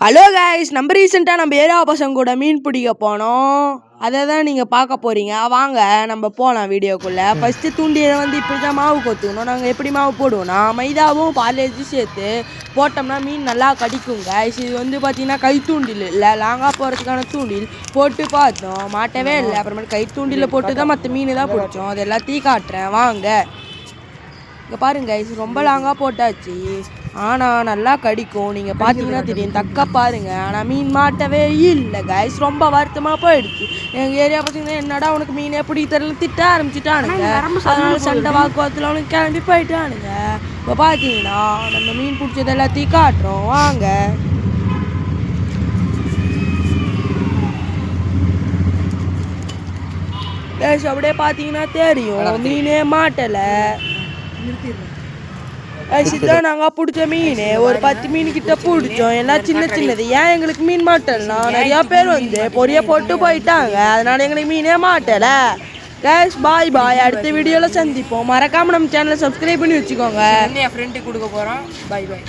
Hello guys, நம்ம ரீசெண்டாக நம்ம ஏரியா பசங்க கூட மீன் பிடிக்க போனோம். அதை தான் நீங்கள் பார்க்க போகிறீங்க. வாங்க நம்ம போகலாம் வீடியோக்குள்ளே. ஃபஸ்ட்டு தூண்டியை வந்து இப்படி தான் மாவு கொத்துக்கணும். நாங்கள் எப்படி மாவு போடுவோம்னா, மைதாவும் பார்லேஜும் சேர்த்து போட்டோம்னா மீன் நல்லா கடிக்கும் கைஸ். இது வந்து பார்த்தீங்கன்னா கை தூண்டில் இல்லை, லாங்காக போகிறதுக்கான தூண்டில் போட்டு பார்த்தோம், மாட்டவே இல்லை. அப்புறமேட்டு கை தூண்டில் போட்டு தான் மற்ற மீன் தான் பிடிச்சோம். அது எல்லாத்தையும் காட்டுறேன் வாங்க. இங்கே பாருங்க கைஸ், ரொம்ப லாங்காக போட்டாச்சு, ஆனால் நல்லா கடிக்கும். நீங்கள் பார்த்தீங்கன்னா தெரியும், தக்க பாருங்க. ஆனால் மீன் மாட்டவே இல்லை கைஸ். ரொம்ப வருத்தமாக போயிடுச்சு. எங்கள் ஏரியா பார்த்தீங்கன்னா என்னடா உனக்கு மீன் எப்படி தெரியல திட்ட ஆரம்பிச்சுட்டானுங்க. அதனால சண்டை வாக்குவாதத்தில் அவனுக்கு கிளம்பி போயிட்டானுங்க. இப்போ பார்த்தீங்கன்னா நம்ம மீன் பிடிச்சது எல்லாத்தையும் காட்டுறோம் வாங்க. கைஸ் அப்படியே பார்த்தீங்கன்னா தெரியும் மீனே மாட்டலை. இதுதான் நாங்கள் பிடிச்ச மீன். ஒரு 10 மீன் கிட்ட பிடிச்சோம், எல்லாம் சின்ன சின்னது. ஏன் எங்களுக்கு மீன் மாட்டலைன்னா, நிறையா பேர் வந்து பொரிய போட்டு போயிட்டாங்க, அதனால எங்களுக்கு மீனே மாட்டலை. கைஸ் பாய் பாய், அடுத்த வீடியோவில் சந்திப்போம். மறக்காம நம்ம சேனலை சப்ஸ்கிரைப் பண்ணி வச்சுக்கோங்க. என் ஃப்ரெண்டுக்கு கொடுக்க போகிறோம். பாய் பாய்.